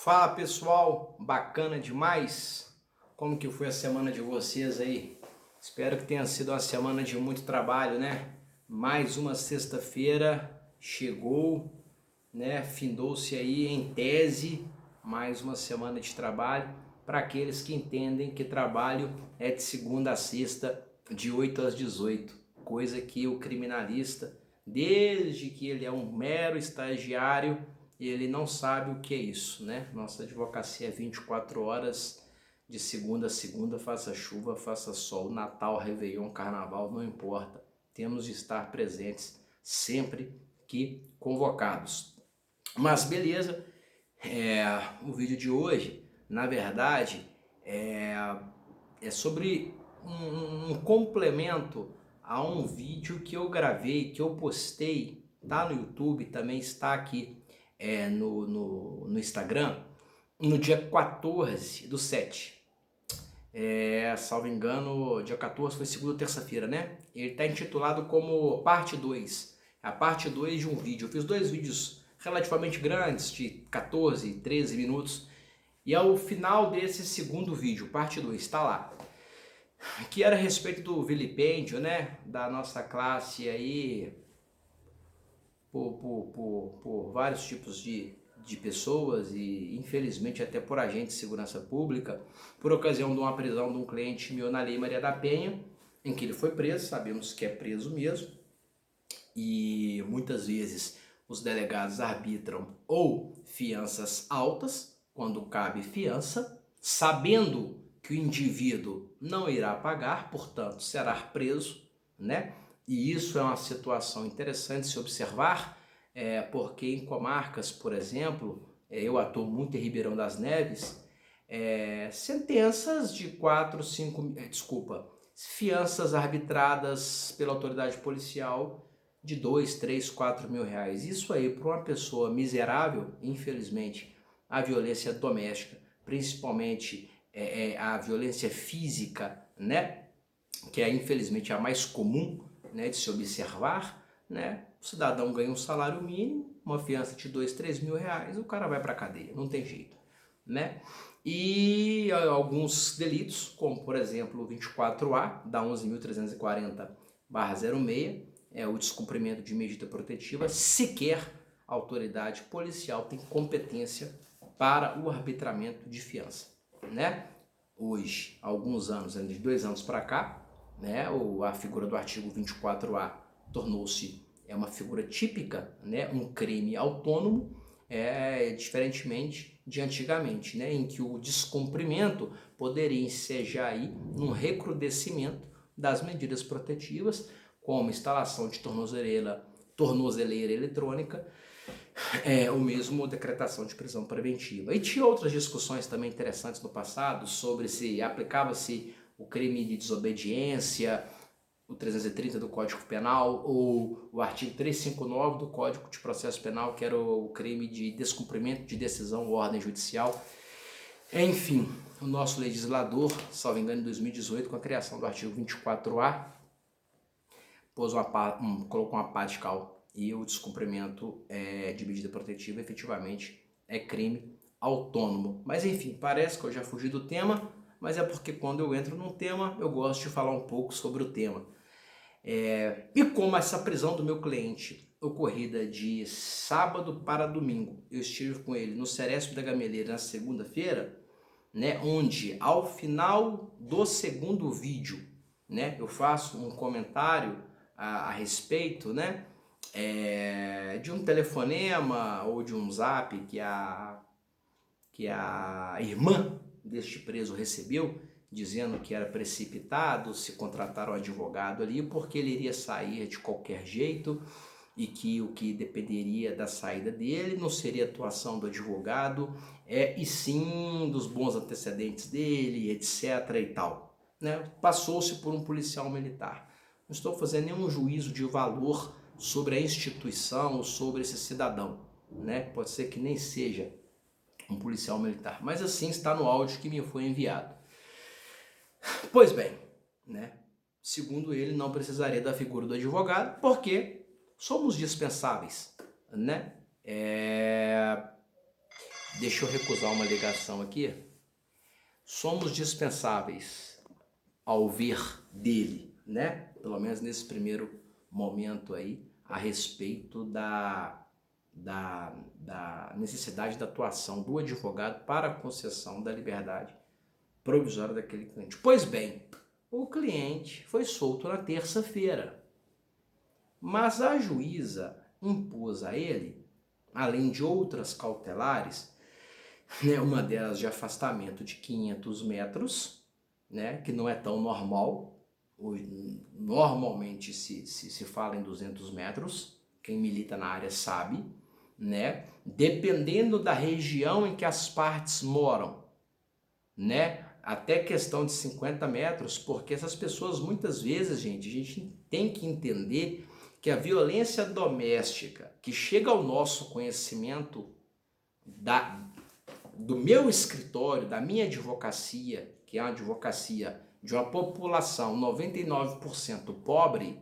Fala pessoal, bacana demais? Como que foi a semana de vocês aí? Espero que tenha sido uma semana de muito trabalho, né? Mais uma sexta-feira chegou, né? Findou-se aí em tese mais uma semana de trabalho para aqueles que entendem que trabalho é de segunda a sexta, de 8 às 18, coisa que o criminalista, desde que ele é um mero estagiário, ele não sabe o que é isso, né? Nossa advocacia é 24 horas, de segunda a segunda, faça chuva, faça sol, Natal, Réveillon, Carnaval, não importa. Temos de estar presentes sempre que convocados. Mas beleza, o vídeo de hoje, na verdade, é sobre um complemento a um vídeo que eu gravei, que eu postei, tá no YouTube, também está aqui no Instagram, no dia 14/7. Salvo engano, dia 14 foi segunda ou terça-feira, né? Ele está intitulado como parte 2. A parte 2 de um vídeo. Eu fiz dois vídeos relativamente grandes, de 14, 13 minutos. E ao final desse segundo vídeo, parte 2, está lá. Que era a respeito do vilipêndio, né? Da nossa classe aí, por vários tipos de pessoas e infelizmente até por agentes de segurança pública, por ocasião de uma prisão de um cliente meu na Lei Maria da Penha, em que ele foi preso, sabemos que é preso mesmo, e muitas vezes os delegados arbitram ou fianças altas, quando cabe fiança, sabendo que o indivíduo não irá pagar, portanto será preso, né? E isso é uma situação interessante se observar, porque em comarcas, por exemplo, eu atuo muito em Ribeirão das Neves, sentenças de 4, 5, fianças arbitradas pela autoridade policial de 2, 3, 4 mil reais. Isso aí para uma pessoa miserável, infelizmente, a violência doméstica, principalmente a violência física, né? Que é infelizmente a mais comum, né, de se observar, né? O cidadão ganha um salário mínimo, uma fiança de 2, 3 mil reais, o cara vai para a cadeia, não tem jeito, né? E alguns delitos, como por exemplo o 24A da 11.340/06, o descumprimento de medida protetiva, sequer a autoridade policial tem competência para o arbitramento de fiança, né? Hoje, há alguns anos, de 2 anos para cá, né, a figura do artigo 24A tornou-se uma figura típica, né, um crime autônomo, diferentemente de antigamente, né, em que o descumprimento poderia ensejar aí num recrudescimento das medidas protetivas, como instalação de tornozeleira eletrônica, ou mesmo decretação de prisão preventiva. E tinha outras discussões também interessantes no passado sobre se aplicava-se o crime de desobediência, o 330 do Código Penal, ou o artigo 359 do Código de Processo Penal, que era o crime de descumprimento de decisão ou ordem judicial. Enfim, o nosso legislador, salvo engano, em 2018, com a criação do artigo 24A, colocou uma pá de cal, e o descumprimento de medida protetiva efetivamente é crime autônomo. Mas enfim, parece que eu já fugi do tema, mas é porque quando eu entro num tema, eu gosto de falar um pouco sobre o tema. E como essa prisão do meu cliente, ocorrida de sábado para domingo, eu estive com ele no Ceresp da Gameleira na segunda-feira, né, onde ao final do segundo vídeo, né, eu faço um comentário a respeito, né, de um telefonema ou de um zap que a irmã deste preso recebeu, dizendo que era precipitado se contratar um advogado ali porque ele iria sair de qualquer jeito e que o que dependeria da saída dele não seria a atuação do advogado, e sim dos bons antecedentes dele, etc. e tal, né? Passou-se por um policial militar. Não estou fazendo nenhum juízo de valor sobre a instituição ou sobre esse cidadão, né? Pode ser que nem seja um policial militar, mas assim está no áudio que me foi enviado. Pois bem, né? Segundo ele, não precisaria da figura do advogado, porque somos dispensáveis, né? Deixa eu recusar uma ligação aqui. Somos dispensáveis ao ouvir dele, né? Pelo menos nesse primeiro momento aí, a respeito da necessidade da atuação do advogado para a concessão da liberdade provisória daquele cliente. Pois bem, o cliente foi solto na terça-feira, mas a juíza impôs a ele, além de outras cautelares, né, uma delas de afastamento de 500 metros, né, que não é tão normal. Normalmente se fala em 200 metros, quem milita na área sabe, né? Dependendo da região em que as partes moram, né? Até questão de 50 metros, porque essas pessoas muitas vezes, gente, a gente tem que entender que a violência doméstica que chega ao nosso conhecimento do meu escritório, da minha advocacia, que é uma advocacia de uma população 99% pobre,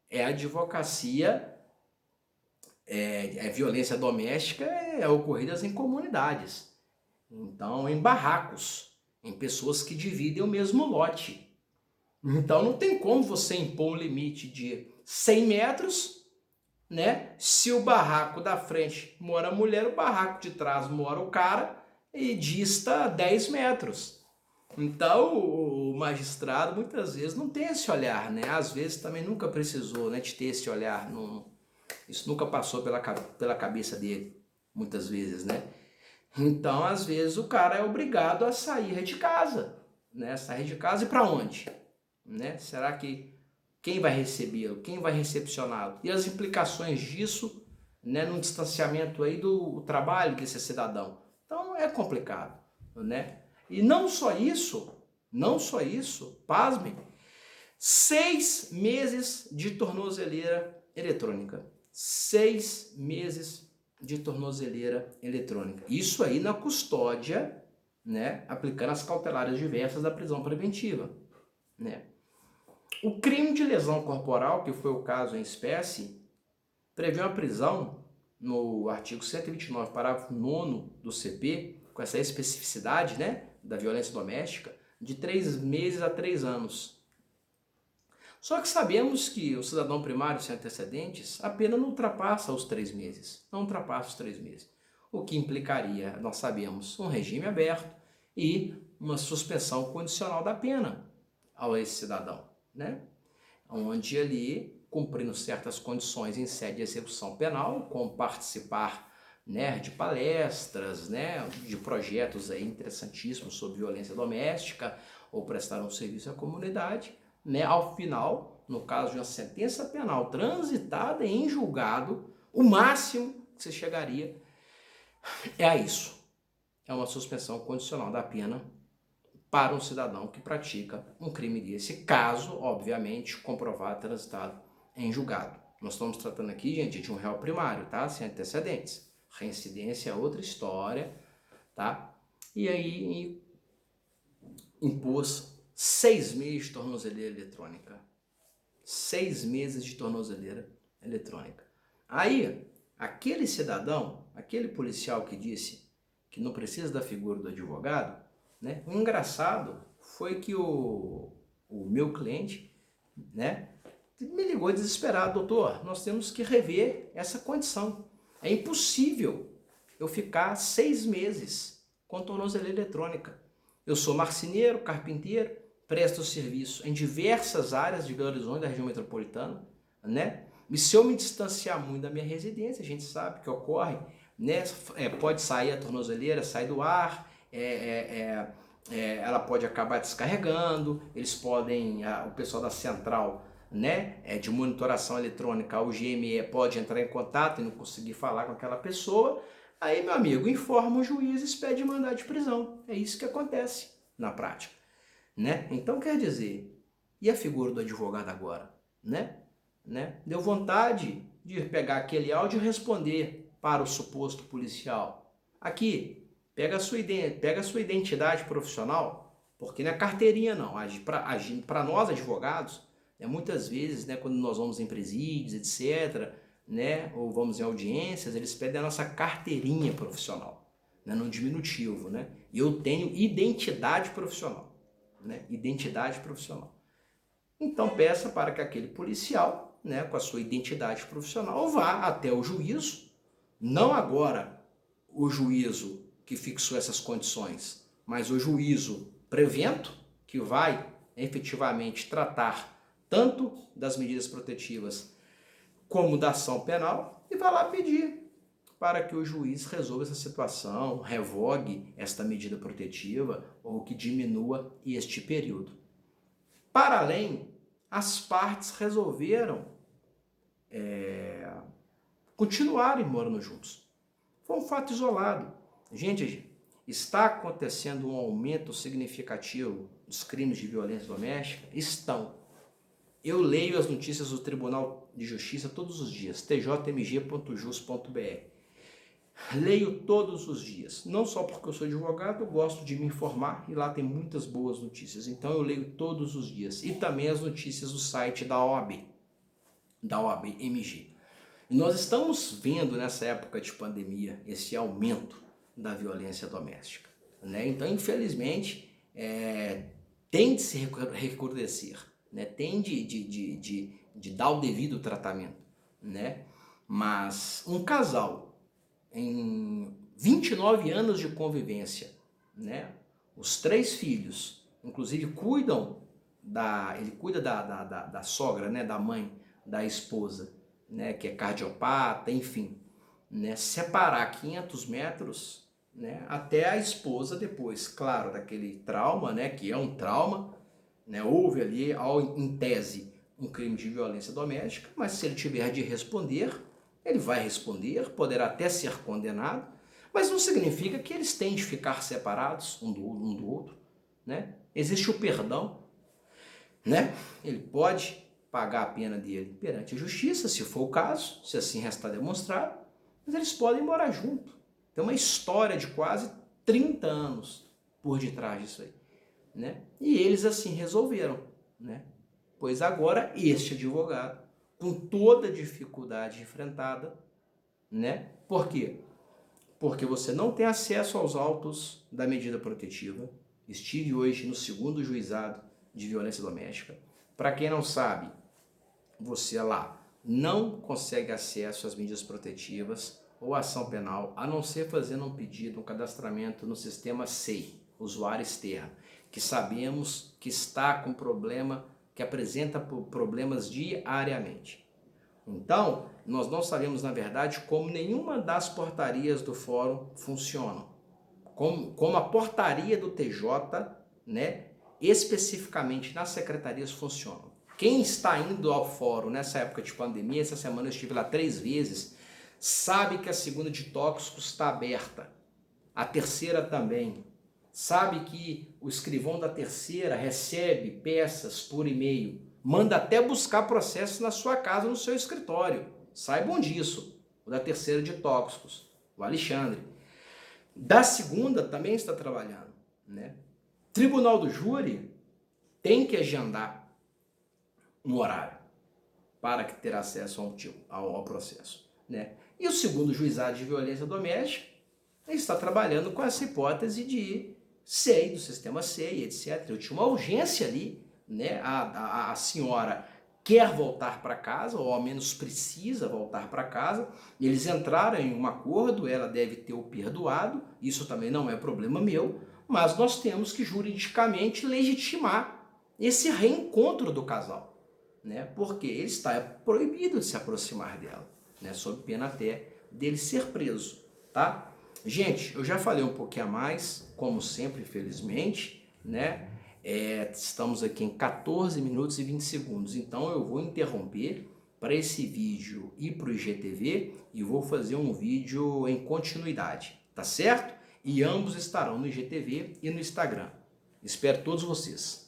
é a advocacia, violência doméstica ocorridas em comunidades. Então, em barracos, em pessoas que dividem o mesmo lote. Então, não tem como você impor um limite de 100 metros, né? Se o barraco da frente mora a mulher, o barraco de trás mora o cara e dista 10 metros. Então, o magistrado muitas vezes não tem esse olhar, né? Às vezes também nunca precisou, né, de ter esse olhar. Isso nunca passou pela cabeça dele, muitas vezes, né? Então, às vezes, o cara é obrigado a sair de casa, né? Sair de casa e para onde? Né? Será que quem vai recebê-lo? Quem vai recepcioná-lo? E as implicações disso, né, no distanciamento aí do trabalho desse cidadão? Então, é complicado, né? E não só isso, pasmem, 6 meses de tornozeleira eletrônica. 6 meses de tornozeleira eletrônica. Isso aí na custódia, né, aplicando as cautelares diversas da prisão preventiva, né? O crime de lesão corporal, que foi o caso em espécie, prevê uma prisão no artigo 129, parágrafo 9º do CP, com essa especificidade, né, da violência doméstica, de 3 meses a 3 anos. Só que sabemos que o cidadão primário sem antecedentes, a pena não ultrapassa os 3 meses. Não ultrapassa os 3 meses. O que implicaria, nós sabemos, um regime aberto e uma suspensão condicional da pena ao esse cidadão, né? Onde ali, cumprindo certas condições em sede de execução penal, como participar, né, de palestras, né, de projetos aí interessantíssimos sobre violência doméstica, ou prestar um serviço à comunidade, né, ao final, no caso de uma sentença penal transitada em julgado, o máximo que você chegaria é a isso. É uma suspensão condicional da pena para um cidadão que pratica um crime desse, caso, obviamente, comprovado, transitado em julgado. Nós estamos tratando aqui, gente, de um réu primário, tá? Sem antecedentes. Reincidência é outra história, tá? E aí impôs 6 meses de tornozeleira eletrônica. 6 meses de tornozeleira eletrônica. Aí, aquele cidadão, aquele policial que disse que não precisa da figura do advogado, né? O engraçado foi que o meu cliente, né, me ligou desesperado: doutor, nós temos que rever essa condição. É impossível eu ficar 6 meses com tornozeleira eletrônica. Eu sou marceneiro, carpinteiro, presto serviço em diversas áreas de Belo Horizonte, da região metropolitana, né? E se eu me distanciar muito da minha residência, a gente sabe que ocorre, né? Pode sair a tornozeleira, sai do ar, ela pode acabar descarregando, eles podem, o pessoal da central, né, de monitoração eletrônica, o GME, pode entrar em contato e não conseguir falar com aquela pessoa. Aí, meu amigo, informa o juiz e pede mandado de prisão. É isso que acontece na prática, né? Então, quer dizer, e a figura do advogado agora, né? Deu vontade de pegar aquele áudio e responder para o suposto policial. Aqui, pega a sua identidade profissional, porque não é carteirinha não. Para nós advogados, muitas vezes, né, quando nós vamos em presídios, etc., né, ou vamos em audiências, eles pedem a nossa carteirinha profissional, né, no diminutivo, né? Eu tenho identidade profissional, né? Identidade profissional. Então peça para que aquele policial, né, com a sua identidade profissional, vá até o juízo, não agora o juízo que fixou essas condições, mas o juízo prevento, que vai efetivamente tratar tanto das medidas protetivas como da ação penal, e vai lá pedir para que o juiz resolva essa situação, revogue esta medida protetiva ou que diminua este período. Para além, as partes resolveram continuarem morando juntos. Foi um fato isolado. Gente, está acontecendo um aumento significativo dos crimes de violência doméstica? Estão. Eu leio as notícias do Tribunal de Justiça todos os dias, tjmg.jus.br. Leio todos os dias, não só porque eu sou advogado, eu gosto de me informar e lá tem muitas boas notícias. Então eu leio todos os dias e também as notícias do site da OAB-MG. E nós estamos vendo nessa época de pandemia esse aumento da violência doméstica, né? Então, infelizmente, tem de se recrudescer, né? Tem de dar o devido tratamento, né? Mas um casal em 29 anos de convivência, né? Os 3 filhos, inclusive ele cuida da sogra, né? Da mãe da esposa, né? Que é cardiopata, enfim, né? Separar 500 metros, né? Até a esposa depois, claro, daquele trauma, né? Que é um trauma, né? Houve ali, em tese, um crime de violência doméstica, mas se ele tiver de responder, ele vai responder, poderá até ser condenado, mas não significa que eles têm de ficar separados um do outro, né? Existe o perdão, né? Ele pode pagar a pena dele perante a justiça, se for o caso, se assim restar demonstrado, mas eles podem morar junto. Tem uma história de quase 30 anos por detrás disso aí, né? E eles assim resolveram, né? Pois agora este advogado, com toda a dificuldade enfrentada, né? Por quê? Porque você não tem acesso aos autos da medida protetiva. Estive hoje no 2º juizado de violência doméstica. Para quem não sabe, você lá não consegue acesso às medidas protetivas ou ação penal, a não ser fazendo um pedido, um cadastramento no sistema SEI, usuário externo, que sabemos que está com problema, que apresenta problemas diariamente. Então, nós não sabemos, na verdade, como nenhuma das portarias do fórum funcionam. Como a portaria do TJ, né, especificamente nas secretarias funcionam. Quem está indo ao fórum nessa época de pandemia, essa semana eu estive lá 3 vezes, sabe que a 2ª de tóxicos está aberta. A 3ª também. Sabe que o escrivão da 3ª recebe peças por e-mail. Manda até buscar processo na sua casa, no seu escritório. Saibam disso. O da 3ª de tóxicos, o Alexandre. Da 2ª também está trabalhando, né? Tribunal do Júri tem que agendar um horário para que ter acesso ao processo, né? E o 2º juizado de violência doméstica está trabalhando com essa hipótese de SEI, do sistema SEI, etc. Eu tinha uma urgência ali, né? A senhora quer voltar para casa, ou ao menos precisa voltar para casa. Eles entraram em um acordo, ela deve ter o perdoado, isso também não é problema meu, mas nós temos que juridicamente legitimar esse reencontro do casal, né? Porque ele está proibido de se aproximar dela, né? Sob pena até dele ser preso, tá? Gente, eu já falei um pouquinho a mais, como sempre, infelizmente, né? Estamos aqui em 14 minutos e 20 segundos, então eu vou interromper para esse vídeo ir para o IGTV e vou fazer um vídeo em continuidade, tá certo? E ambos estarão no IGTV e no Instagram. Espero todos vocês.